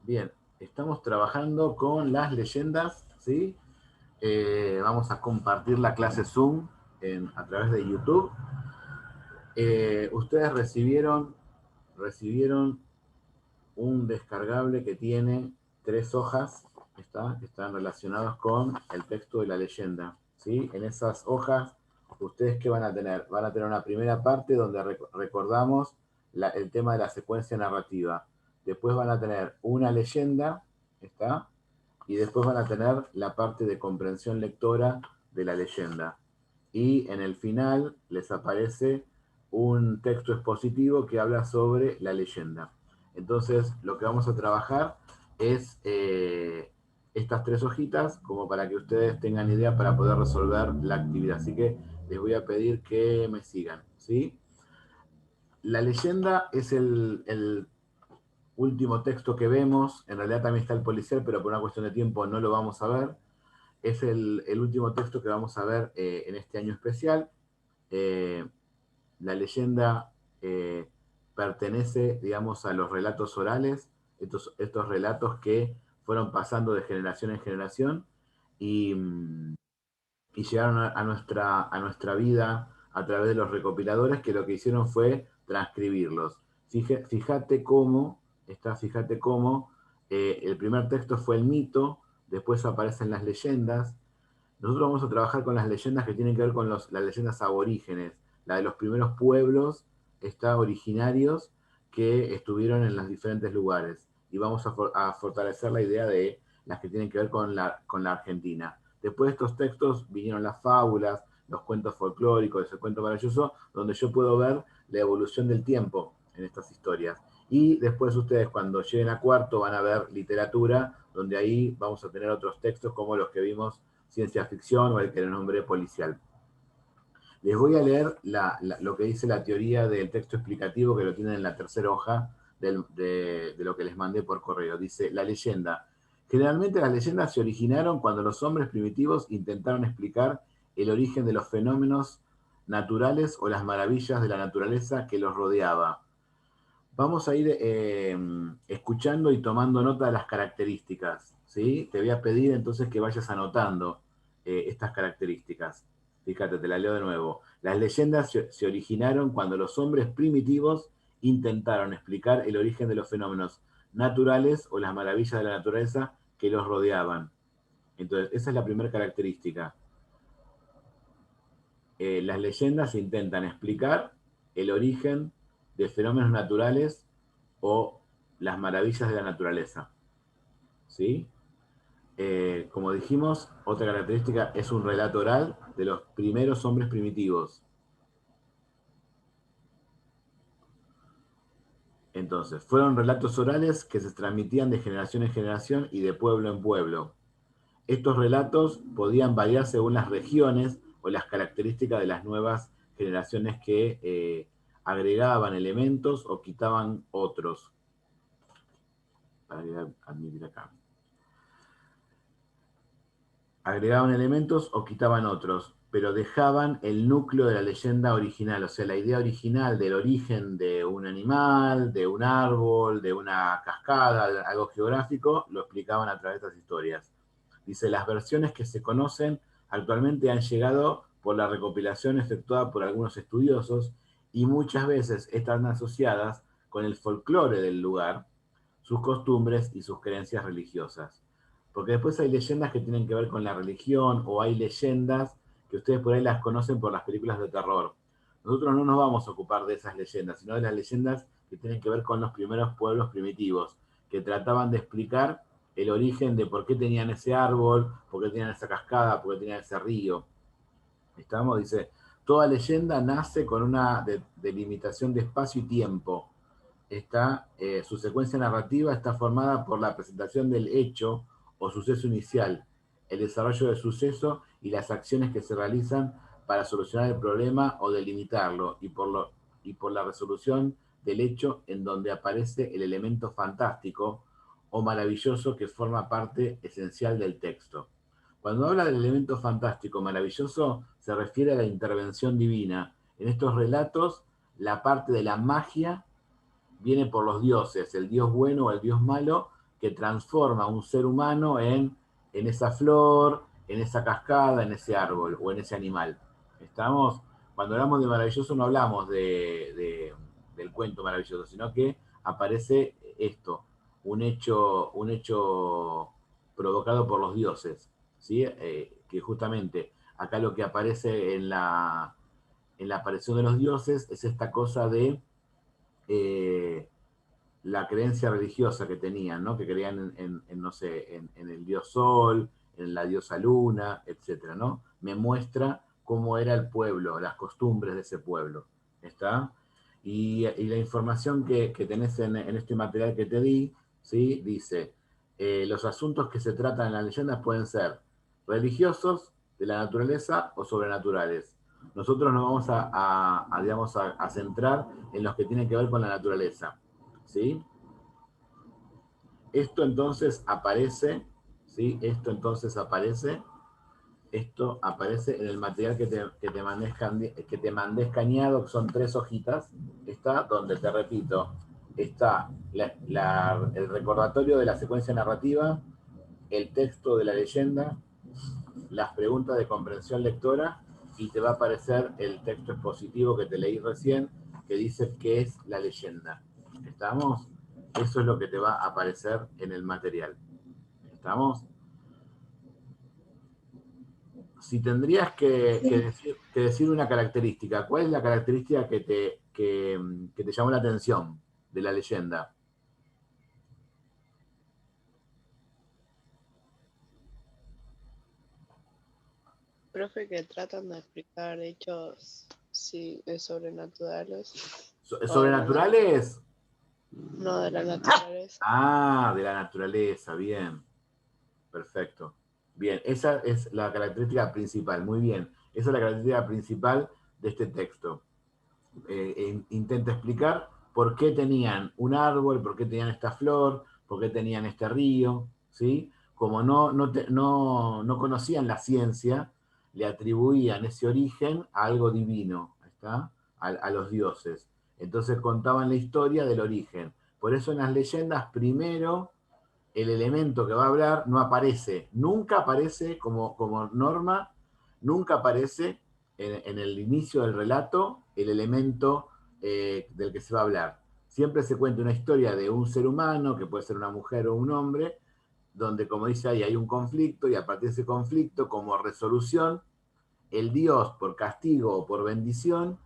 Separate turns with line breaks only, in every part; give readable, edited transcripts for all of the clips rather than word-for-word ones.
Bien, estamos trabajando con las leyendas, ¿sí? Vamos a compartir la clase Zoom a través de YouTube. Ustedes recibieron un descargable que tiene 3 hojas, que están relacionados con el texto de la leyenda, ¿sí? En esas hojas, ¿ustedes qué van a tener? Van a tener una primera parte donde recordamos el tema de la secuencia narrativa. Después van a tener una leyenda, ¿está? Y después van a tener la parte de comprensión lectora de la leyenda. Y en el final les aparece un texto expositivo que habla sobre la leyenda. Entonces, lo que vamos a trabajar es estas 3 hojitas, como para que ustedes tengan idea para poder resolver la actividad. Así que les voy a pedir que me sigan, ¿sí? La leyenda es el último texto que vemos. En realidad también está el policial, pero por una cuestión de tiempo no lo vamos a ver. Es el último texto que vamos a ver en este año especial. La leyenda pertenece, digamos, a los relatos orales, estos relatos que fueron pasando de generación en generación y, y llegaron a nuestra vida a través de los recopiladores, que lo que hicieron fue transcribirlos. Fíjate cómo el primer texto fue el mito, después aparecen las leyendas. Nosotros vamos a trabajar con las leyendas que tienen que ver con las leyendas aborígenes, la de los primeros pueblos originarios que estuvieron en los diferentes lugares. Y vamos a fortalecer la idea de las que tienen que ver con la Argentina. Después de estos textos vinieron las fábulas, los cuentos folclóricos, ese cuento maravilloso, donde yo puedo ver la evolución del tiempo en estas historias. Y después ustedes cuando lleguen a cuarto van a ver literatura, donde ahí vamos a tener otros textos como los que vimos, ciencia ficción o el que le nombré policial. Les voy a leer lo que dice la teoría del texto explicativo, que lo tienen en la tercera hoja de lo que les mandé por correo. Dice, la leyenda. Generalmente las leyendas se originaron cuando los hombres primitivos intentaron explicar el origen de los fenómenos naturales o las maravillas de la naturaleza que los rodeaba. Vamos a ir escuchando y tomando nota de las características, ¿sí? Te voy a pedir entonces que vayas anotando estas características. Fíjate, te la leo de nuevo. Las leyendas se originaron cuando los hombres primitivos intentaron explicar el origen de los fenómenos naturales o las maravillas de la naturaleza que los rodeaban. Entonces, esa es la primera característica. Las leyendas intentan explicar el origen de fenómenos naturales o las maravillas de la naturaleza. ¿Sí? Como dijimos, otra característica es un relato oral de los primeros hombres primitivos. Entonces, fueron relatos orales que se transmitían de generación en generación y de pueblo en pueblo. Estos relatos podían variar según las regiones o las características de las nuevas generaciones que agregaban elementos o quitaban otros. Para admitir acá. Agregaban elementos o quitaban otros, pero dejaban el núcleo de la leyenda original, o sea, la idea original del origen de un animal, de un árbol, de una cascada, de algo geográfico, lo explicaban a través de estas historias. Dice, las versiones que se conocen actualmente han llegado por la recopilación efectuada por algunos estudiosos y muchas veces están asociadas con el folclore del lugar, sus costumbres y sus creencias religiosas. Porque después hay leyendas que tienen que ver con la religión o hay leyendas que ustedes por ahí las conocen por las películas de terror. Nosotros no nos vamos a ocupar de esas leyendas, sino de las leyendas que tienen que ver con los primeros pueblos primitivos, que trataban de explicar el origen de por qué tenían ese árbol, por qué tenían esa cascada, por qué tenían ese río. ¿Estamos? Dice, toda leyenda nace con una delimitación de espacio y tiempo. Su secuencia narrativa está formada por la presentación del hecho o suceso inicial, el desarrollo del suceso y las acciones que se realizan para solucionar el problema o delimitarlo, y por la resolución del hecho en donde aparece el elemento fantástico o maravilloso que forma parte esencial del texto. Cuando habla del elemento fantástico maravilloso, se refiere a la intervención divina. En estos relatos, la parte de la magia viene por los dioses, el dios bueno o el dios malo, que transforma a un ser humano en esa flor, en esa cascada, en ese árbol o en ese animal. ¿Estamos? Cuando hablamos de maravilloso no hablamos del cuento maravilloso, sino que aparece esto, un hecho provocado por los dioses, ¿sí? Que justamente acá lo que aparece en la aparición de los dioses es esta cosa de eh, la creencia religiosa que tenían, ¿no? Que creían no sé, en el dios Sol, en la diosa Luna, etcétera, ¿no? Me muestra cómo era el pueblo, las costumbres de ese pueblo. ¿Está? Y la información que tenés en este material que te di, ¿sí? Dice, los asuntos que se tratan en las leyendas pueden ser religiosos, de la naturaleza o sobrenaturales. Nosotros nos vamos digamos, a centrar en los que tienen que ver con la naturaleza. ¿Sí? Esto entonces aparece, ¿sí? Esto aparece en el material que te mandé escaneado, que son 3 hojitas. Está donde, te repito, está el recordatorio de la secuencia narrativa, el texto de la leyenda, las preguntas de comprensión lectora, y te va a aparecer el texto expositivo que te leí recién, que dice qué es la leyenda. ¿Estamos? Eso es lo que te va a aparecer en el material. ¿Estamos? Si tendrías que decir una característica, ¿cuál es la característica que te llamó la atención de la leyenda?
Profe, que tratan de explicar hechos sí, sobrenaturales o de la
¿Sobrenaturales?
no de la naturaleza.
Ah, de la naturaleza, bien. Perfecto. Bien, esa es la característica principal, muy bien. Esa es la característica principal de este texto. Intenta explicar por qué tenían un árbol, por qué tenían esta flor, por qué tenían este río, ¿sí? Como no conocían la ciencia, le atribuían ese origen a algo divino, ¿está? A los dioses. Entonces contaban la historia del origen. Por eso en las leyendas primero el elemento que va a hablar no aparece, nunca aparece como norma, nunca aparece en el inicio del relato el elemento del que se va a hablar. Siempre se cuenta una historia de un ser humano, que puede ser una mujer o un hombre, donde, como dice ahí, hay un conflicto y a partir de ese conflicto, como resolución, el Dios, por castigo o por bendición,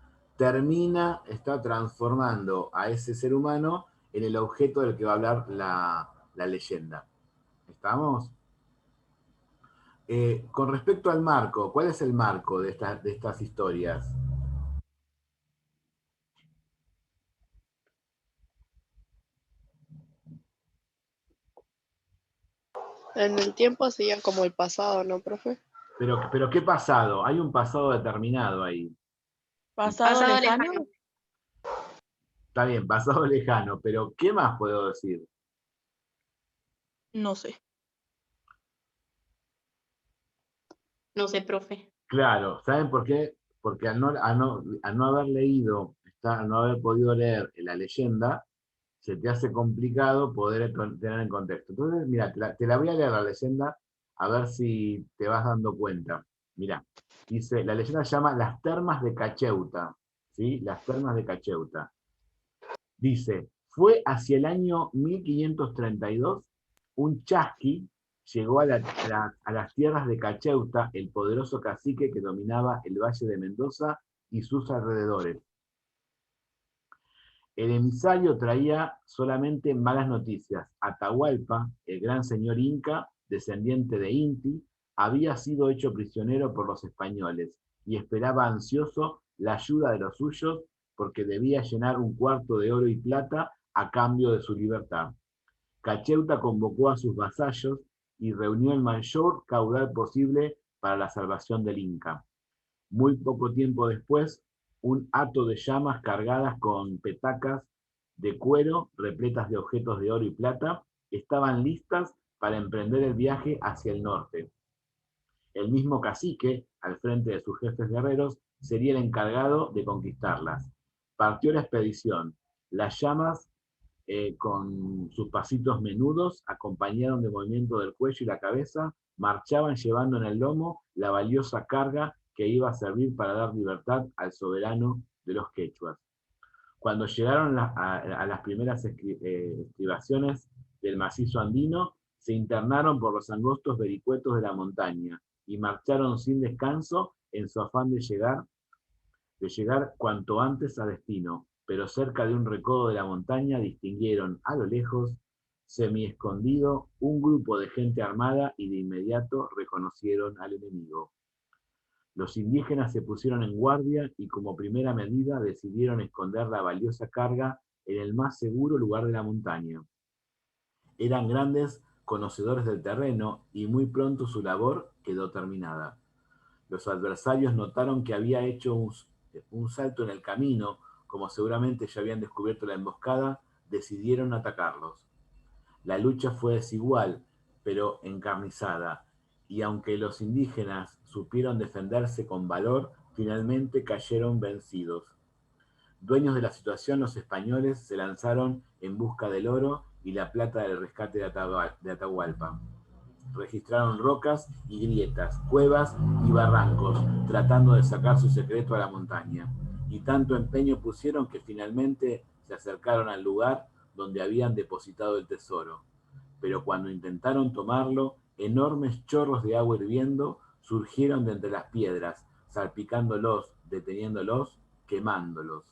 está transformando a ese ser humano en el objeto del que va a hablar la leyenda. ¿Estamos? Con respecto al marco, ¿cuál es el marco de estas historias?
En el tiempo sería como el pasado, ¿no, profe?
Pero ¿qué pasado? Hay un pasado determinado ahí.
¿Pasado lejano?
Está bien, pasado lejano, pero ¿qué más puedo decir?
No sé.
No sé, profe.
Claro, ¿saben por qué? Porque al no haber leído, al no haber podido leer la leyenda, se te hace complicado poder tener en contexto. Entonces, mira, te la voy a leer la leyenda a ver si te vas dando cuenta. Mira, dice, la leyenda se llama Las Termas de Cacheuta, ¿sí? Las Termas de Cacheuta. Dice, fue hacia el año 1532, un chasqui llegó a las tierras de Cacheuta, el poderoso cacique que dominaba el Valle de Mendoza y sus alrededores. El emisario traía solamente malas noticias. Atahualpa, el gran señor inca, descendiente de Inti, había sido hecho prisionero por los españoles y esperaba ansioso la ayuda de los suyos porque debía llenar un cuarto de oro y plata a cambio de su libertad. Cacheuta convocó a sus vasallos y reunió el mayor caudal posible para la salvación del Inca. Muy poco tiempo después, un hato de llamas cargadas con petacas de cuero repletas de objetos de oro y plata estaban listas para emprender el viaje hacia el norte. El mismo cacique, al frente de sus jefes guerreros, sería el encargado de conquistarlas. Partió la expedición. Las llamas con sus pasitos menudos, acompañaron de movimiento del cuello y la cabeza, marchaban llevando en el lomo la valiosa carga que iba a servir para dar libertad al soberano de los quechuas. Cuando llegaron a las primeras estribaciones del macizo andino, se internaron por los angostos vericuetos de la montaña y marcharon sin descanso en su afán de llegar cuanto antes a destino, pero cerca de un recodo de la montaña distinguieron a lo lejos, semi-escondido, un grupo de gente armada y de inmediato reconocieron al enemigo. Los indígenas se pusieron en guardia y como primera medida decidieron esconder la valiosa carga en el más seguro lugar de la montaña. Eran grandes conocedores del terreno y muy pronto su labor quedó terminada. Los adversarios notaron que había hecho un salto en el camino, como seguramente ya habían descubierto la emboscada, decidieron atacarlos. La lucha fue desigual, pero encarnizada, y aunque los indígenas supieron defenderse con valor, finalmente cayeron vencidos. Dueños de la situación, los españoles se lanzaron en busca del oro y la plata del rescate de Atahualpa. Registraron rocas y grietas, cuevas y barrancos, tratando de sacar su secreto a la montaña. Y tanto empeño pusieron que finalmente se acercaron al lugar donde habían depositado el tesoro. Pero cuando intentaron tomarlo, enormes chorros de agua hirviendo surgieron de entre las piedras, salpicándolos, deteniéndolos, quemándolos.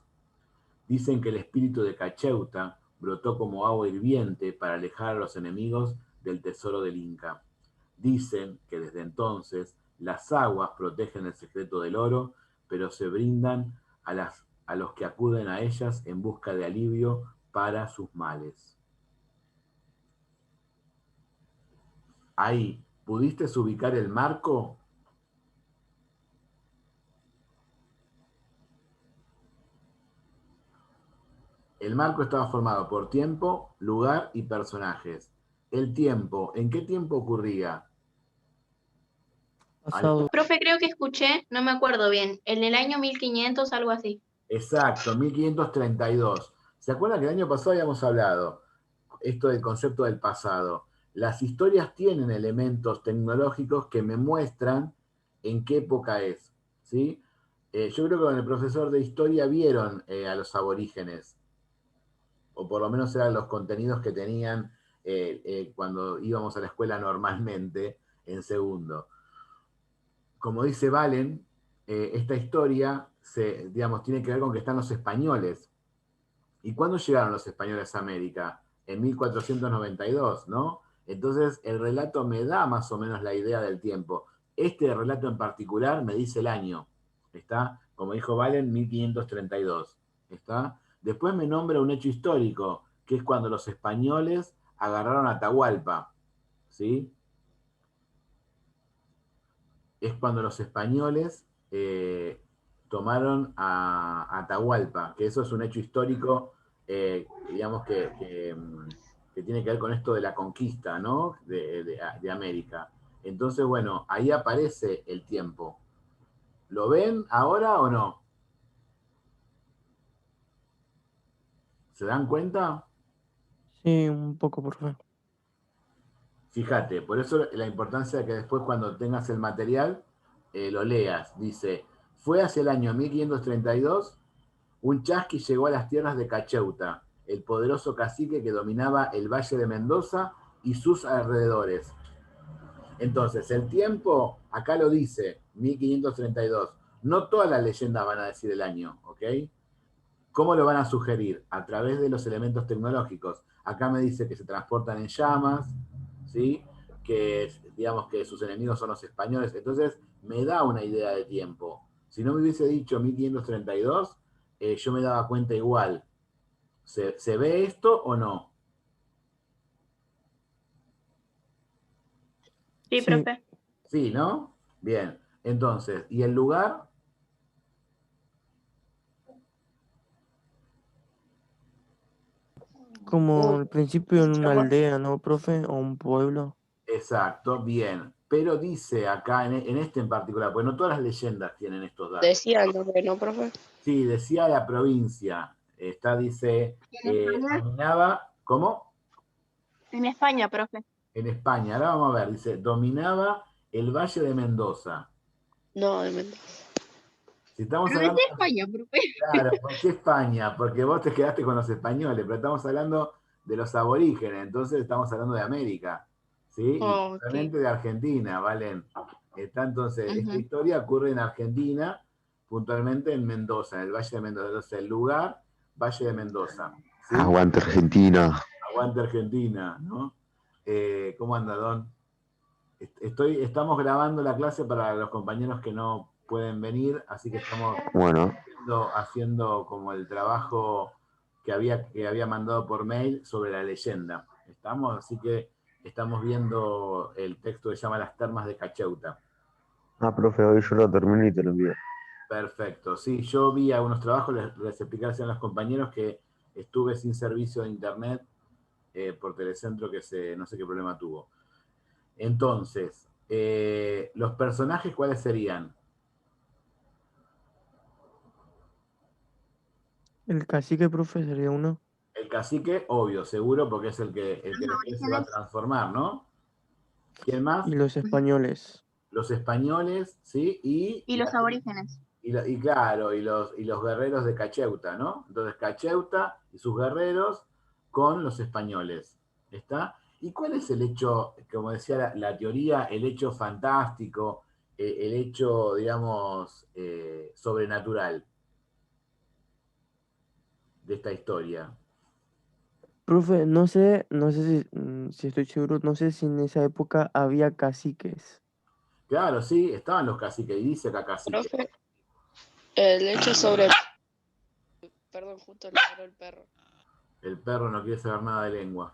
Dicen que el espíritu de Cacheuta brotó como agua hirviente para alejar a los enemigos del tesoro del Inca. Dicen que desde entonces las aguas protegen el secreto del oro, pero se brindan a los que acuden a ellas en busca de alivio para sus males. Ahí, ¿pudiste ubicar el marco? El marco estaba formado por tiempo, lugar y personajes. El tiempo, ¿en qué tiempo ocurría?
Pasado.
Profe, creo que escuché, no me acuerdo bien, en el año 1500, algo así.
Exacto, 1532. ¿Se acuerdan que el año pasado habíamos hablado esto del concepto del pasado? Las historias tienen elementos tecnológicos que me muestran en qué época es, ¿sí? Yo creo que con el profesor de historia vieron a los aborígenes, o por lo menos eran los contenidos que tenían cuando íbamos a la escuela normalmente en segundo. Como dice Valen, esta historia tiene que ver con que están los españoles. ¿Y cuándo llegaron los españoles a América? En 1492, ¿no? Entonces el relato me da más o menos la idea del tiempo. Este relato en particular me dice el año. ¿Está? Como dijo Valen, 1532. ¿Está? Después me nombra un hecho histórico, que es cuando los españoles agarraron a Atahualpa. ¿Sí? Es cuando los españoles tomaron a Atahualpa, que eso es un hecho histórico, digamos que tiene que ver con esto de la conquista, ¿no? de América. Entonces, bueno, ahí aparece el tiempo. ¿Lo ven ahora o no? ¿Se dan cuenta?
Sí, un poco, profe.
Fíjate, por eso la importancia de que después cuando tengas el material lo leas. Dice, fue hacia el año 1532, un chasqui llegó a las tierras de Cacheuta, el poderoso cacique que dominaba el Valle de Mendoza y sus alrededores. Entonces, el tiempo, acá lo dice, 1532. No todas las leyendas van a decir el año, ¿ok? ¿Cómo lo van a sugerir? A través de los elementos tecnológicos. Acá me dice que se transportan en llamas, ¿sí? Que digamos que sus enemigos son los españoles. Entonces, me da una idea de tiempo. Si no me hubiese dicho 1532, yo me daba cuenta igual. ¿Se ve esto o no?
Sí,
Sí,
profe.
Sí, ¿no? Bien. Entonces, ¿y el lugar?
como al principio en una aldea, ¿no, profe? O un pueblo.
Exacto, bien. Pero dice acá, en este en particular, porque no todas las leyendas tienen estos datos.
Decía el nombre, ¿no, profe?
Sí, decía la provincia. Dice,
¿En España?
dominaba, ¿cómo?
En España, profe.
En España. Ahora vamos a ver, dice, dominaba el Valle de Mendoza.
No, de Mendoza.
Si estamos
Pero es
hablando,
de España, profe.
claro, ¿por qué España? Porque vos te quedaste con los españoles, pero estamos hablando de los aborígenes, entonces estamos hablando de América, ¿sí? Y
Oh, ok.
realmente de Argentina, ¿valen? Entonces, esta
Ujú.
historia ocurre en Argentina, puntualmente en Mendoza, en el Valle de Mendoza. Entonces, el lugar, Valle de Mendoza, ¿sí?
Aguante Argentina.
Aguante Argentina, ¿no? ¿Cómo anda, Don? Estamos grabando la clase para los compañeros que no pueden venir, así que estamos
Bueno,
haciendo como el trabajo que había mandado por mail sobre la leyenda. Así que estamos viendo el texto que se llama Las Termas de Cacheuta.
profe, hoy yo lo termino y te lo envío.
Perfecto. Sí, yo vi algunos trabajos, les expliqué a los compañeros que estuve sin servicio de internet por Telecentro, que no sé qué problema tuvo. Entonces, los personajes, ¿cuáles serían?
El cacique, profe, sería uno.
El cacique, obvio, seguro, porque es el que
Los
después se va a
aborígenes.
transformar, ¿no? ¿Quién más?
Y los españoles.
Los españoles, ¿sí?
Y los aborígenes.
Claro, y los guerreros de Cacheuta, ¿no? Entonces, Cacheuta y sus guerreros con los españoles. ¿Está? ¿Y cuál es el hecho, como decía la teoría, el hecho fantástico, el hecho, digamos, sobrenatural de esta historia?
Profe, no sé si estoy seguro, no sé si en esa época había caciques.
Claro, sí, estaban los caciques, y dice acá cacique.
Profe, el hecho sobre... Perdón, justo le ladró el perro.
El perro no quiere saber nada de lengua.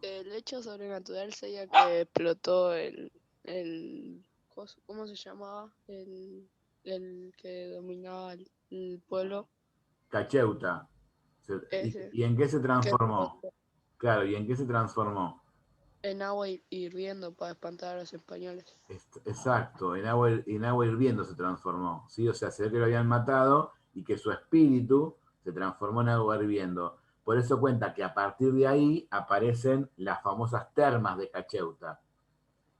El hecho sobrenatural sería que explotó el ¿cómo se llamaba? El que dominaba el pueblo.
Cacheuta.
Ese,
¿Y en qué se
que
transformó?
explotó
Claro, ¿y en qué se transformó?
en agua hirviendo para espantar a los españoles.
Exacto, en agua hirviendo se transformó, ¿sí? O sea, se ve que lo habían matado y que su espíritu se transformó en agua hirviendo. Por eso cuenta que a partir de ahí aparecen las famosas termas de Cacheuta,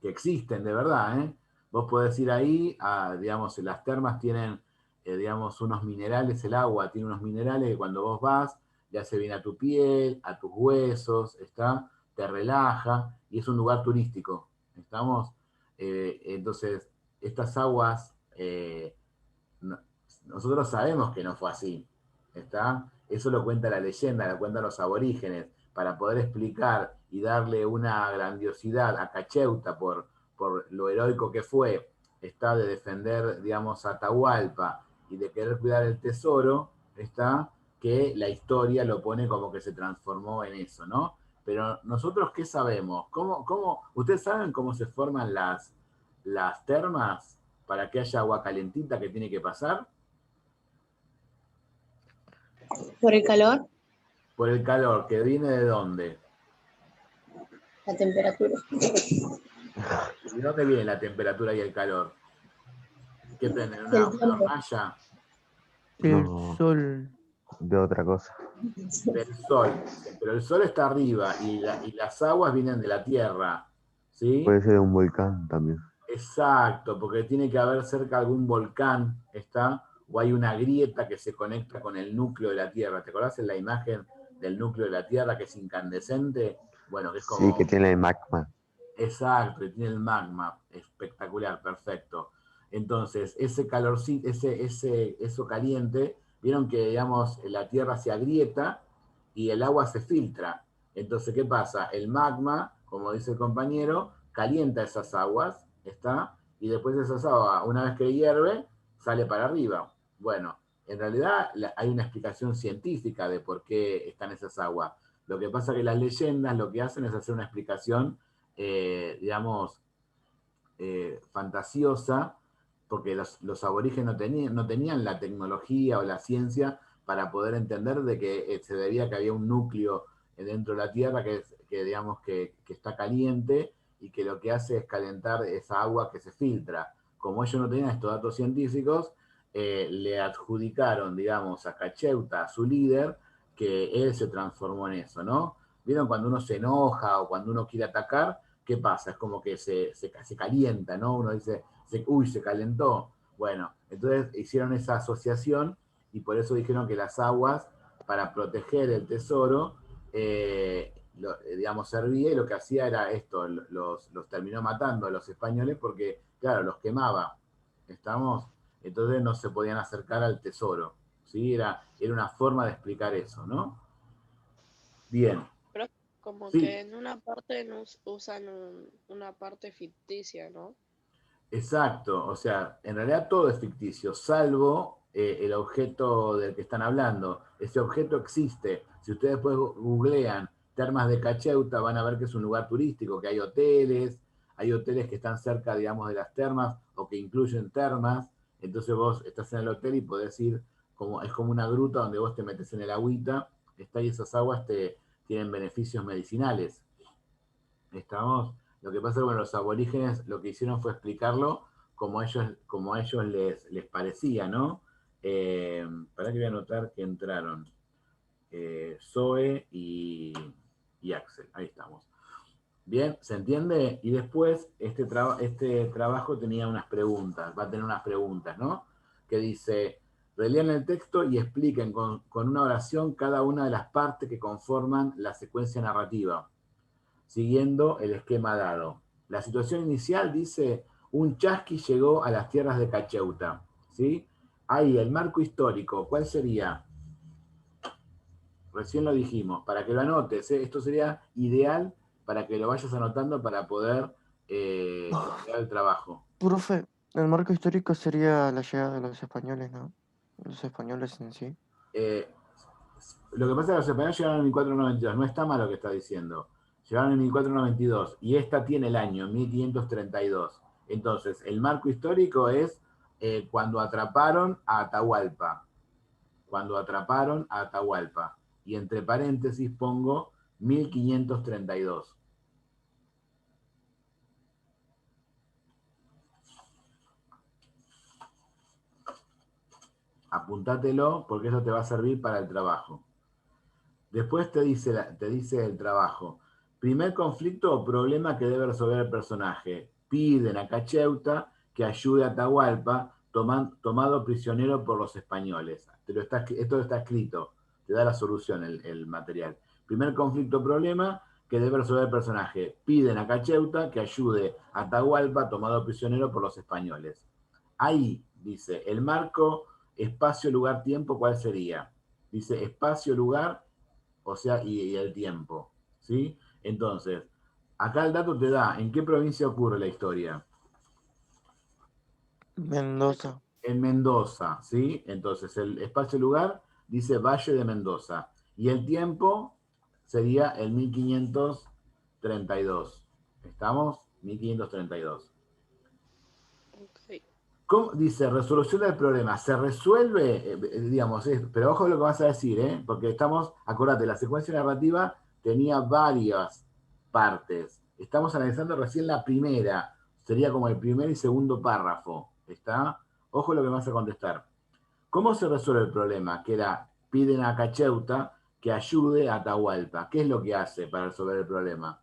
que existen de verdad, ¿eh? Vos podés ir ahí, digamos, las termas tienen, digamos, unos minerales, el agua tiene unos minerales que cuando vos vas, le hace bien a tu piel, a tus huesos, te relaja, y es un lugar turístico, ¿estamos? Entonces, estas aguas, nosotros sabemos que no fue así, ¿está? Eso lo cuenta la leyenda, lo cuentan los aborígenes, para poder explicar y darle una grandiosidad a Cacheuta por lo heroico que fue, está de defender, digamos, Atahualpa y de querer cuidar el tesoro, está que la historia lo pone como que se transformó en eso, ¿no? Pero nosotros, ¿qué sabemos? ¿Ustedes saben cómo se forman las termas para que haya agua calentita que tiene que pasar?
Por el calor,
Por el calor, ¿que viene de dónde?
la temperatura.
¿Y de dónde viene la temperatura y el calor? ¿Qué prenden? ¿Una
El tiempo.
hornalla?
El
No,
sol.
de otra cosa.
Del sol. Pero el sol está arriba y las aguas vienen de la tierra, ¿sí?
Puede ser de un volcán también.
Exacto, porque tiene que haber cerca algún volcán, o hay una grieta que se conecta con el núcleo de la Tierra. ¿Te acordás en la imagen del núcleo de la Tierra que es incandescente? Bueno, que es
Sí, que
como...
tiene el magma.
Exacto, y tiene el magma, espectacular, perfecto. Entonces, ese calorcito, eso caliente, vieron que, digamos, la Tierra se agrieta y el agua se filtra. Entonces, ¿qué pasa? El magma, como dice el compañero, calienta esas aguas, y después esas aguas, una vez que hierve, sale para arriba. Bueno, en realidad hay una explicación científica de por qué están esas aguas. Lo que pasa es que las leyendas lo que hacen es hacer una explicación digamos, fantasiosa, porque los aborígenes no tenían la tecnología o la ciencia para poder entender de que se debía que había un núcleo dentro de la Tierra digamos, que está caliente y que lo que hace es calentar esa agua que se filtra. Como ellos no tenían estos datos científicos, le adjudicaron, digamos, a Cacheuta, a su líder, que él se transformó en eso, ¿no? ¿Vieron cuando uno se enoja o cuando uno quiere atacar? ¿Qué pasa? Es como que se calienta, ¿no? Uno dice, uy, se calentó. Bueno, entonces hicieron esa asociación y por eso dijeron que las aguas, para proteger el tesoro, digamos, servía, y lo que hacía era esto, los terminó matando a los españoles porque, claro, los quemaba. ¿Estamos? Entonces no se podían acercar al tesoro. ¿Sí? Era una forma de explicar eso, ¿no? Bien.
Pero como
Sí,
que en una parte usan una parte ficticia, ¿no?
exacto. O sea, en realidad todo es ficticio, salvo el objeto del que están hablando. Ese objeto existe. Si ustedes después googlean Termas de Cacheuta, van a ver que es un lugar turístico, que hay hoteles que están cerca, digamos, de las termas o que incluyen termas. Entonces vos estás en el hotel y podés ir, es como una gruta donde vos te metes en el agüita, está, y esas aguas tienen beneficios medicinales. ¿Estamos? Lo que pasa es que, bueno, los aborígenes lo que hicieron fue explicarlo como a ellos les parecía, ¿no? Para que voy a anotar que entraron Zoe y Axel. Ahí estamos. Bien, ¿se entiende? Y después este trabajo tenía unas preguntas, va a tener unas preguntas, ¿no? Que dice, relean el texto y expliquen con una oración cada una de las partes que conforman la secuencia narrativa, siguiendo el esquema dado. La situación inicial dice, un chasqui llegó a las tierras de Cacheuta, ¿sí? Ahí, el marco histórico, ¿cuál sería? Recién lo dijimos, para que lo anotes, ¿eh? Esto sería ideal para que lo vayas anotando para poder copiar el trabajo.
Profe, el marco histórico sería la llegada de los españoles, ¿no? Los españoles en sí.
Eh, lo que pasa es que los españoles llegaron en 1492, no está mal lo que está diciendo. Llegaron en 1492 y esta tiene el año 1532. Entonces, el marco histórico es cuando atraparon a Atahualpa. Cuando atraparon a Atahualpa. Y entre paréntesis pongo 1532. Apúntatelo porque eso te va a servir para el trabajo. Después te dice el trabajo. Primer conflicto o problema que debe resolver el personaje. Piden a Cacheuta que ayude a Atahualpa, tomado prisionero por los españoles. Esto está escrito, te da la solución el material. Primer conflicto o problema que debe resolver el personaje. Piden a Cacheuta que ayude a Atahualpa, tomado prisionero por los españoles. Ahí dice, el marco, espacio, lugar, tiempo, ¿cuál sería? Dice espacio, lugar, o sea, y el tiempo, ¿sí? Entonces, acá el dato te da en qué provincia ocurre la historia.
Mendoza.
En Mendoza, ¿sí? Entonces, el espacio-lugar dice Valle de Mendoza. Y el tiempo sería el 1532. ¿Estamos? 1532.
Okay.
¿Cómo? Dice, resolución del problema. Se resuelve, digamos, pero ojo lo que vas a decir, porque acordate, la secuencia narrativa tenía varias partes. Estamos analizando recién la primera, sería como el primer y segundo párrafo, ¿está? Ojo lo que vas a contestar. ¿Cómo se resuelve el problema? Que era, piden a Cacheuta que ayude a Atahualpa. ¿Qué es lo que hace para resolver el problema?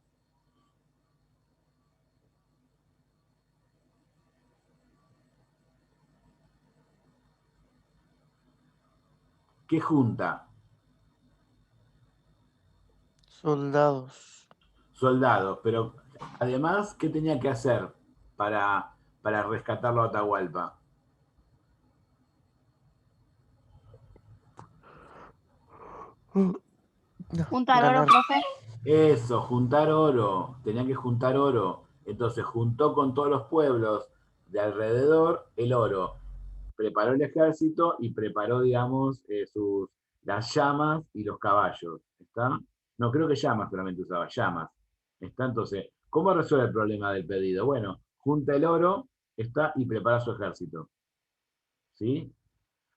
¿Qué junta?
Soldados.
Soldados, pero además, ¿qué tenía que hacer para rescatarlo a Atahualpa?
Juntar oro,
Ganar.
profe.
Eso, juntar oro, tenía que juntar oro. Entonces juntó con todos los pueblos de alrededor el oro. Preparó el ejército y preparó, digamos, las llamas y los caballos. ¿Está? No, creo que llamas solamente usaba, llamas. ¿Está? Entonces, ¿cómo resuelve el problema del pedido? Bueno, junta el oro, está, y prepara su ejército. ¿Sí?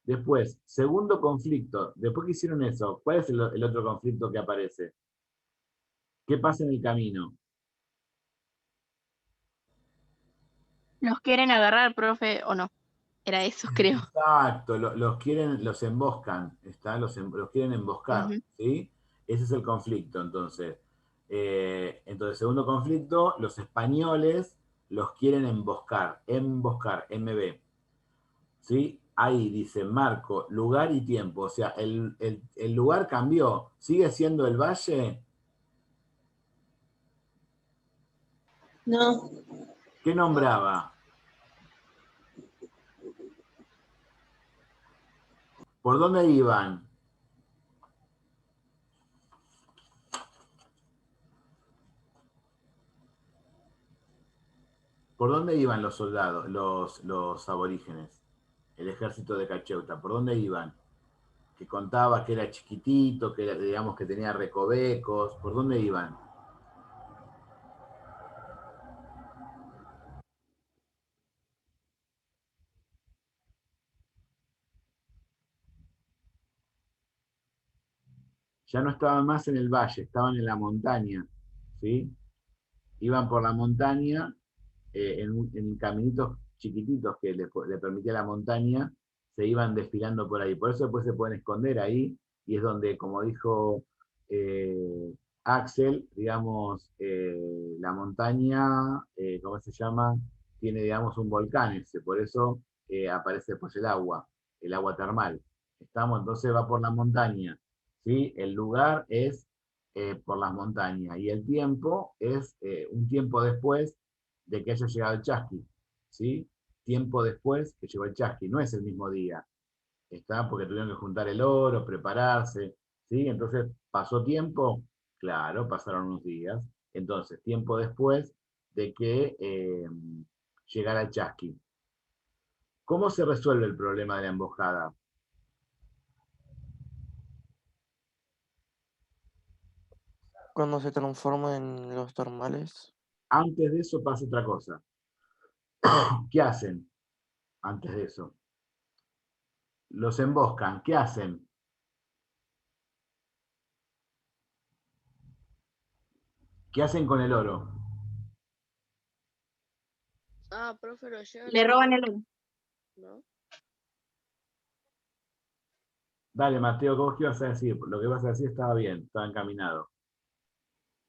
Después, segundo conflicto. Después que hicieron eso, ¿cuál es el otro conflicto que aparece? ¿Qué pasa en el camino?
¿Los quieren agarrar, profe, o no? Era eso, creo.
Exacto, los emboscan, ¿está? Los quieren emboscar,
Ujú.
¿sí? Ese es el conflicto, entonces. Entonces, segundo conflicto, los españoles los quieren emboscar, MB, ¿sí? Ahí dice marco, lugar y tiempo, o sea, el lugar cambió, sigue siendo el valle.
No,
¿Qué nombraba? ¿Por dónde iban? ¿Por dónde iban los soldados, los aborígenes? El ejército de Cacheuta, ¿por dónde iban? Que contaba que era chiquitito, que era, digamos que tenía recovecos, ¿por dónde iban? Ya no estaban más en el valle, estaban en la montaña, ¿sí? Iban por la montaña, en caminitos chiquititos que le permitía la montaña, se iban desfilando por ahí. Por eso después se pueden esconder ahí, y es donde, como dijo Axel, digamos, la montaña, ¿cómo se llama? Tiene, digamos, un volcán ese, por eso aparece después el agua termal. Estamos, entonces va por la montaña, ¿sí? El lugar es por las montañas, y el tiempo es un tiempo después de que haya llegado el chasqui, ¿sí? Tiempo después que llegó el chasqui, no es el mismo día, ¿está? Porque tuvieron que juntar el oro, prepararse, ¿sí? Entonces, ¿pasó tiempo? Claro, pasaron unos días. Entonces, tiempo después de que llegara el chasqui. ¿Cómo se resuelve el problema de la emboscada?
Cuando se transforma en los normales.
Antes de eso pasa otra cosa. ¿Qué hacen antes de eso? Los emboscan. ¿Qué hacen? ¿Qué hacen con el oro?
Ah, profe, lo llegan
Le
a
roban
robar,
el oro.
¿no?
Dale, Mateo, ¿vos qué ibas a decir? Lo que ibas a decir estaba bien, estaba encaminado.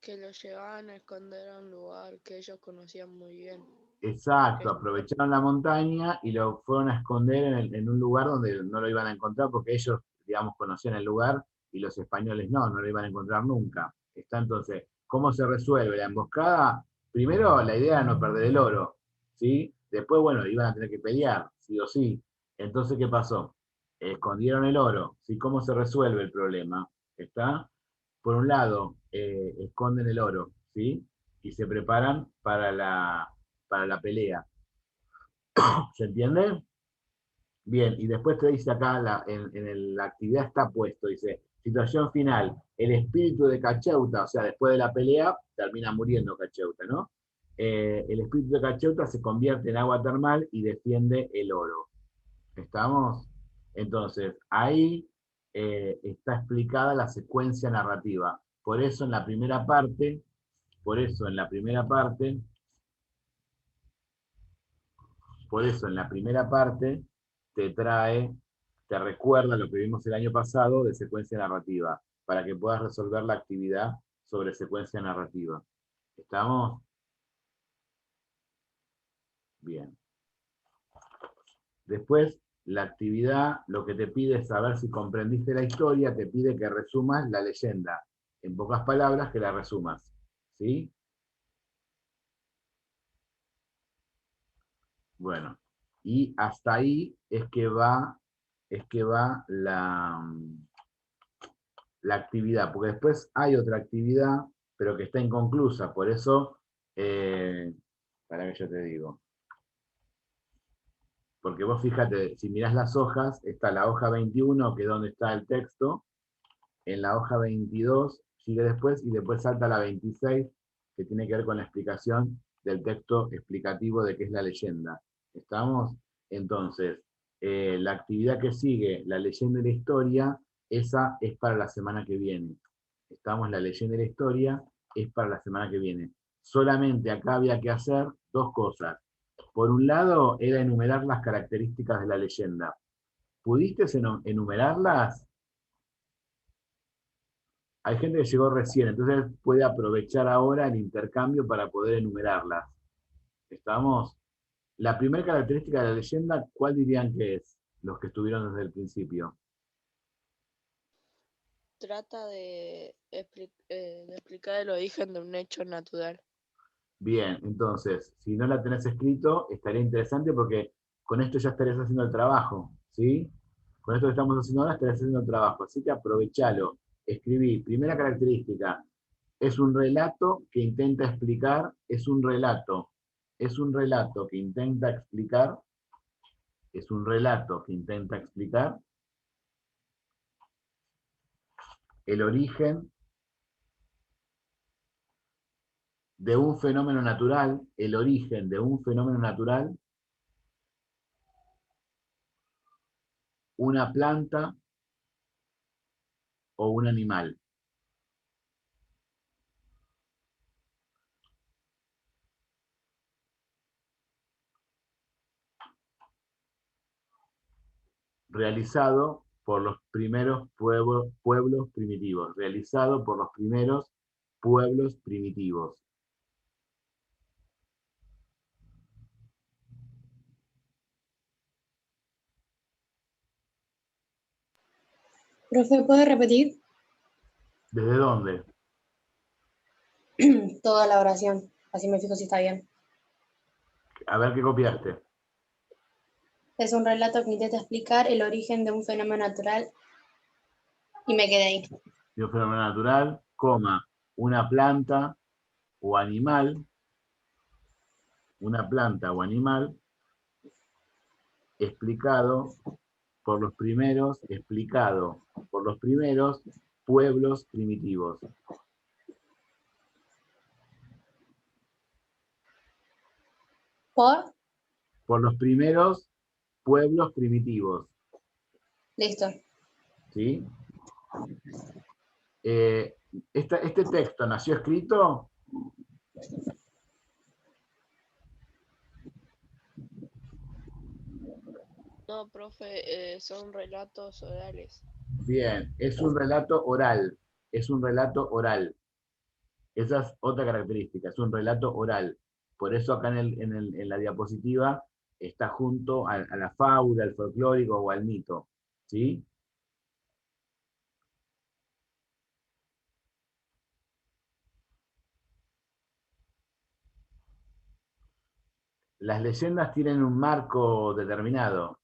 Que lo llevaban a esconder a un lugar que ellos conocían muy bien.
Exacto,
Que-
aprovecharon la montaña y lo fueron a esconder en un lugar donde no lo iban a encontrar, porque ellos, digamos, conocían el lugar y los españoles no lo iban a encontrar nunca. Está entonces, ¿cómo se resuelve la emboscada? Primero, la idea era no perder el oro, ¿sí? Después, bueno, iban a tener que pelear, sí o sí. Entonces, ¿qué pasó? Escondieron el oro, ¿sí? ¿Cómo se resuelve el problema? ¿Está? Por un lado, esconden el oro, ¿sí? Y se preparan para la pelea. ¿Se entiende? Bien, y después te dice acá, la actividad está puesto, dice, situación final, el espíritu de Cacheuta, o sea, después de la pelea, termina muriendo Cacheuta, ¿no? El espíritu de Cacheuta se convierte en agua termal y defiende el oro. ¿Estamos? Entonces, ahí está explicada la secuencia narrativa. Por eso en la primera parte, por eso en la primera parte, por eso en la primera parte te trae, te recuerda lo que vimos el año pasado de secuencia narrativa, para que puedas resolver la actividad sobre secuencia narrativa. ¿Estamos? Bien. Después, la actividad lo que te pide es saber si comprendiste la historia, te pide que resumas la leyenda. En pocas palabras, que la resumas. ¿Sí? Bueno, y hasta ahí es que va la actividad, porque después hay otra actividad, pero que está inconclusa, por eso, para que yo te digo, porque vos fíjate, si mirás las hojas, está la hoja 21, que es donde está el texto, en la hoja 22 sigue después, y después salta la 26, que tiene que ver con la explicación del texto explicativo de qué es la leyenda. ¿Estamos? Entonces, la actividad que sigue, la leyenda y la historia, esa es para la semana que viene. Estamos, la leyenda y la historia es para la semana que viene. Solamente acá había que hacer dos cosas. Por un lado, era enumerar las características de la leyenda. ¿Pudiste enumerarlas? Hay gente que llegó recién, entonces puede aprovechar ahora el intercambio para poder enumerarlas. ¿Estamos? La primera característica de la leyenda, ¿cuál dirían que es? Los que estuvieron desde el principio.
Trata de explicar el origen de un hecho natural.
Bien, entonces, si no la tenés escrito, estaría interesante porque con esto ya estarías haciendo el trabajo, ¿sí? Con esto que estamos haciendo ahora estarías haciendo el trabajo, así que aprovechalo. Escribí, primera característica, es un relato que intenta explicar, es un relato que intenta explicar, es un relato que intenta explicar el origen de un fenómeno natural, el origen de un fenómeno natural, una planta o un animal. Realizado por los primeros pueblos primitivos, realizado por los primeros pueblos primitivos.
Profe, ¿puede repetir
¿Desde dónde?
toda la oración? Así me fijo si está bien.
A ver qué copiaste.
Es un relato que intenta explicar el origen de un fenómeno natural y me quedé ahí.
De un fenómeno natural, coma, una planta o animal, una planta o animal, explicado por los primeros pueblos primitivos.
¿Por?
Por los primeros pueblos primitivos.
Listo.
¿Sí? Este texto nació escrito.
No, profe, son relatos orales.
Bien, es un relato oral. Es un relato oral. Esa es otra característica, es un relato oral. Por eso acá en la diapositiva está junto a la fábula, al folclórico o al mito. ¿Sí? Las leyendas tienen un marco determinado.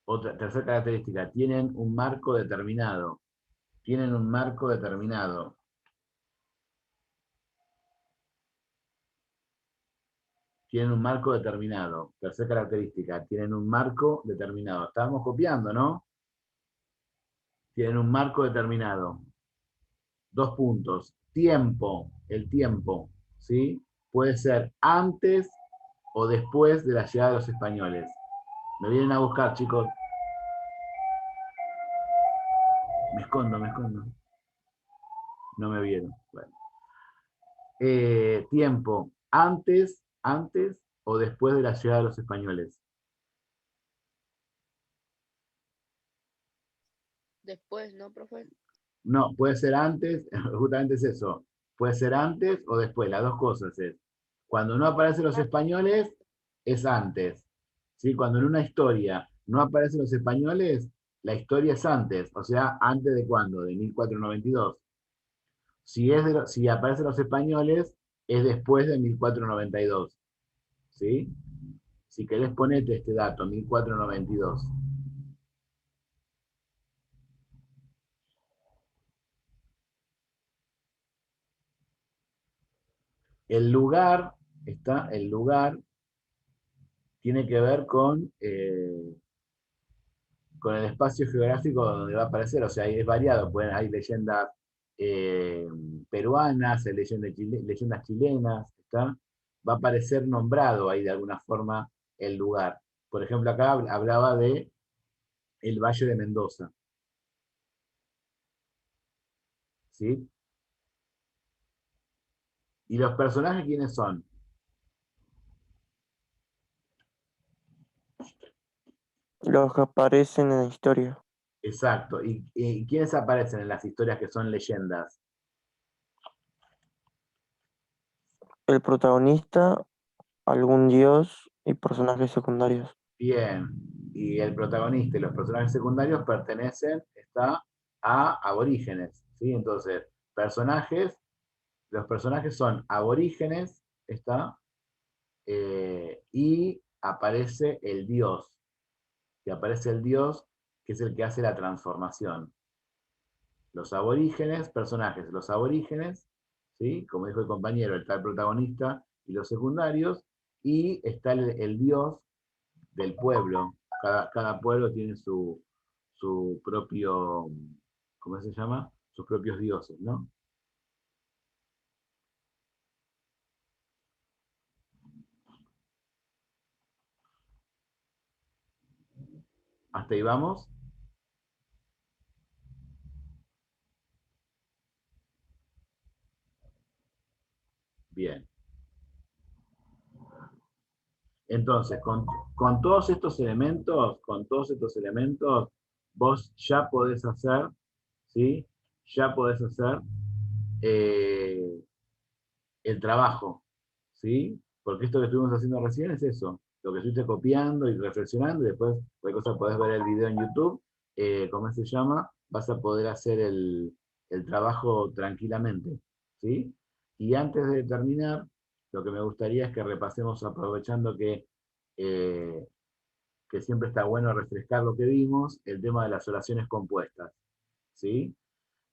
Otra, tercera característica, tienen un marco determinado. Tienen un marco determinado. Tienen un marco determinado. Tercera característica, tienen un marco determinado. Estábamos copiando, ¿no? Tienen un marco determinado. 2 puntos. Tiempo, el tiempo, ¿sí? Puede ser antes o después de la llegada de los españoles. Me vienen a buscar, chicos. Me escondo, me escondo. No me vieron. Bueno. Tiempo, antes o después de la llegada de los españoles.
Después, ¿no, profe?
No, puede ser antes, justamente es eso. Puede ser antes o después, las dos cosas es. Cuando no aparecen los españoles, es antes. ¿Sí? Cuando en una historia no aparecen los españoles, la historia es antes. O sea, ¿antes de cuándo? De 1492. Si aparecen los españoles, es después de 1492. ¿Sí? Si querés ponete este dato, 1492. El lugar, el lugar tiene que ver con el espacio geográfico donde va a aparecer, o sea, es variado, hay leyendas eh, peruanas, hay leyendas chilenas, ¿está? Va a aparecer nombrado ahí de alguna forma el lugar. Por ejemplo, acá hablaba de el Valle de Mendoza. ¿Sí? ¿Y los personajes quiénes son?
Los que aparecen en la historia.
Exacto. ¿Y quiénes aparecen en las historias que son leyendas?
El protagonista, algún dios y personajes secundarios.
Bien. Y el protagonista y los personajes secundarios pertenecen, a aborígenes, ¿sí? Entonces, los personajes son aborígenes, y aparece el dios. Y aparece el dios que es el que hace la transformación. Los aborígenes, personajes, los aborígenes, ¿sí? Como dijo el compañero, está el protagonista y los secundarios, y está el dios del pueblo. Cada pueblo tiene su propio, ¿cómo se llama? Sus propios dioses, ¿no? ¿Hasta ahí vamos? Bien. Entonces, con todos estos elementos, vos ya podés hacer, ¿sí? Ya podés hacer eh, el trabajo, ¿sí? Porque esto que estuvimos haciendo recién es eso, lo que estuviste copiando y reflexionando, y después cualquier cosa podés ver el video en YouTube, ¿cómo se llama? Vas a poder hacer el trabajo tranquilamente, ¿sí? Y antes de terminar, lo que me gustaría es que repasemos, aprovechando eh, que siempre está bueno refrescar lo que vimos, el tema de las oraciones compuestas, ¿sí?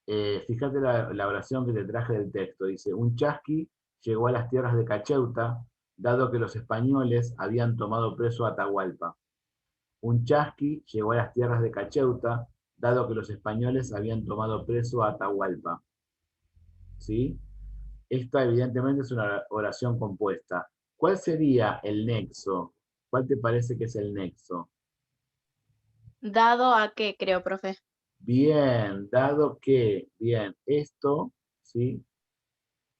Fíjate la oración que te traje del texto. Dice, un chasqui llegó a las tierras de Cacheuta, dado que los españoles habían tomado preso a Atahualpa. Un chasqui llegó a las tierras de Cacheuta, dado que los españoles habían tomado preso a Atahualpa. ¿Sí? Esta evidentemente es una oración compuesta. ¿Cuál sería el nexo? ¿Cuál te parece que es el nexo?
¿Dado a qué, creo, profe?
Bien, dado que, bien, esto, ¿sí?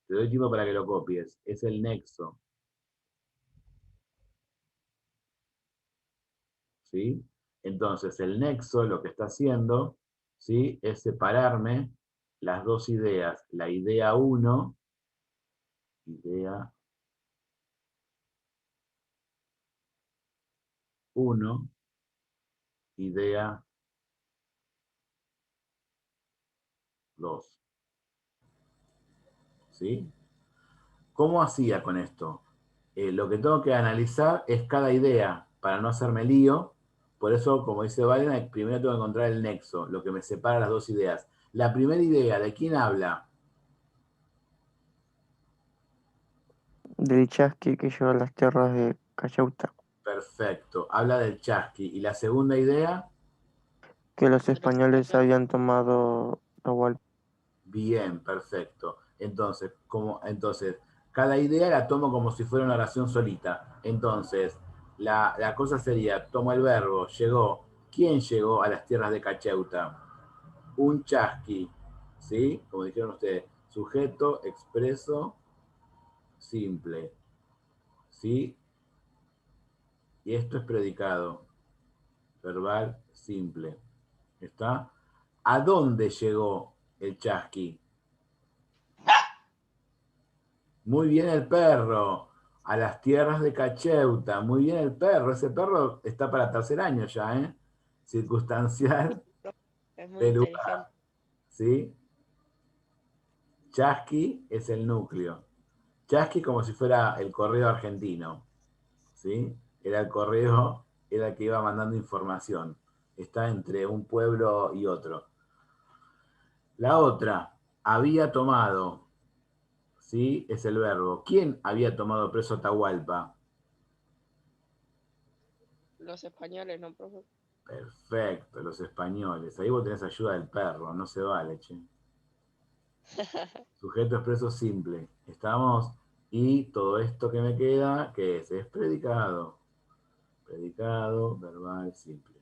Te doy tiempo para que lo copies. Es el nexo. ¿Sí? Entonces, el nexo lo que está haciendo, ¿sí? Es separarme las dos ideas. La idea 1, idea 1, idea 2. ¿Sí? ¿Cómo hacía con esto? Lo que tengo que analizar es cada idea para no hacerme lío. Por eso, como dice Valen, primero tengo que encontrar el nexo, lo que me separa las dos ideas. La primera idea, ¿de quién habla?
Del chasqui que llegó a las tierras de Cachauta.
Perfecto, habla del chasqui. ¿Y la segunda idea?
Que los
De los
españoles
españoles.
habían tomado Atahualpa.
Bien, perfecto. Entonces, cada idea la tomo como si fuera una oración solita. Entonces, la cosa sería, tomo el verbo, llegó. ¿Quién llegó a las tierras de Cacheuta? Un chasqui, ¿sí? Como dijeron ustedes, sujeto, expreso, simple, ¿sí? Y esto es predicado, verbal, simple. ¿Está? ¿A dónde llegó el chasqui? Muy bien el perro. A las tierras de Cacheuta. Muy bien el perro. Ese perro está para tercer año ya, ¿eh? Circunstancial
Es muy
de lugar.
inteligente.
¿Sí? Chasqui es el núcleo. Chasqui como si fuera el correo argentino. ¿Sí? Era el correo, era el que iba mandando información. Está entre un pueblo y otro. La otra, había tomado. ¿Sí? Es el verbo. ¿Quién había tomado preso a Atahualpa?
Los españoles, ¿no, profe?
Perfecto, los españoles. Ahí vos tenés ayuda del perro, no se vale, che. Sujeto expreso simple. Estamos. Y todo esto que me queda, ¿qué es? Es predicado. Predicado, verbal, simple.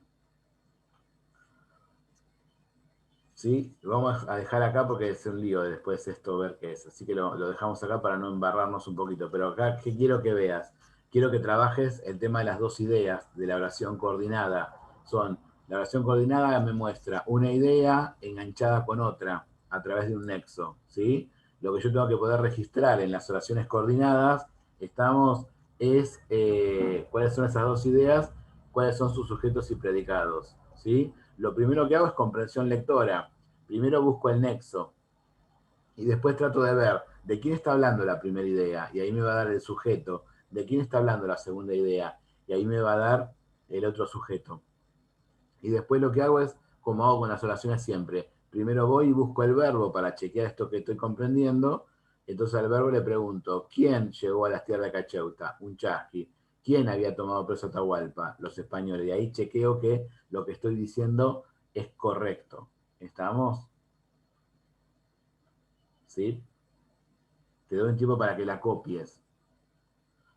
¿Sí? Vamos a dejar acá porque es un lío después esto ver qué es. Así que lo dejamos acá para no embarrarnos un poquito. Pero acá, ¿qué quiero que veas? Quiero que trabajes el tema de las dos ideas de la oración coordinada. son, la oración coordinada me muestra una idea enganchada con otra a través de un nexo, ¿sí? Lo que yo tengo que poder registrar en las oraciones coordinadas, es cuáles son esas dos ideas, cuáles son sus sujetos y predicados, ¿sí? Lo primero que hago es comprensión lectora. Primero busco el nexo y después trato de ver de quién está hablando la primera idea y ahí me va a dar el sujeto, de quién está hablando la segunda idea y ahí me va a dar el otro sujeto. Y después lo que hago es, como hago con las oraciones siempre, primero voy y busco el verbo para chequear esto que estoy comprendiendo. Entonces al verbo le pregunto, ¿quién llegó a las tierras de Cacheuta? Un chasqui. ¿Quién había tomado preso a Atahualpa? Los españoles. Y ahí chequeo que lo que estoy diciendo es correcto. ¿Estamos? ¿Sí? Te doy un tiempo para que la copies.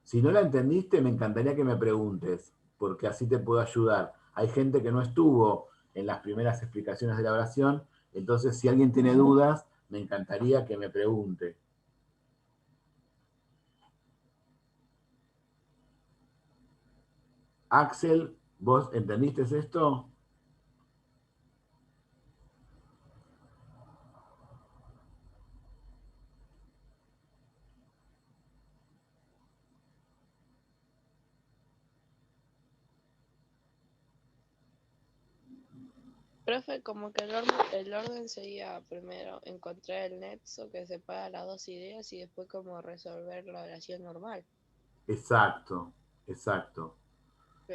Si no la entendiste, me encantaría que me preguntes, porque así te puedo ayudar. Hay gente que no estuvo en las primeras explicaciones de la oración, entonces si alguien tiene dudas, me encantaría que me pregunte. Axel, ¿vos entendiste esto?
Profe, como que el orden sería primero encontrar el nexo que separa las dos ideas y después como resolver la oración normal.
Exacto, exacto.
Sí.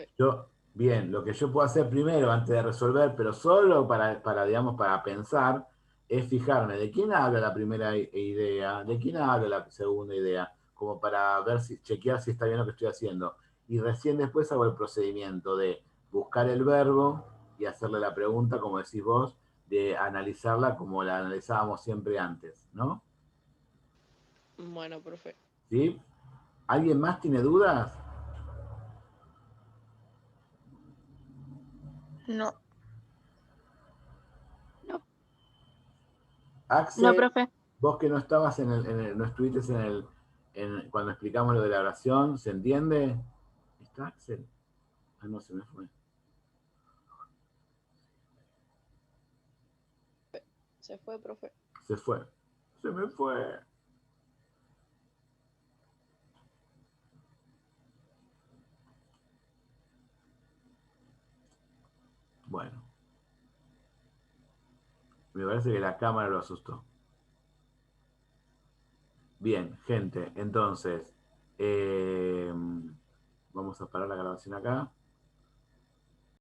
Bien, lo que yo puedo hacer primero, antes de resolver, pero solo digamos, para pensar, es fijarme de quién habla la primera idea, de quién habla la segunda idea, como para ver chequear si está bien lo que estoy haciendo. Y recién después hago el procedimiento de buscar el verbo y hacerle la pregunta, como decís vos, de analizarla como la analizábamos siempre antes, ¿no?
Bueno, profe.
¿Sí? ¿Alguien más tiene dudas?
No.
No, no,
Axel,
profe.
vos que no estabas no estuviste cuando explicamos lo de la oración, ¿se entiende? ¿Está Axel? Ah, no, se me fue.
Se fue, profe.
Se fue. Se me fue. Bueno, me parece que la cámara lo asustó. Bien, gente, entonces, vamos a parar la grabación acá.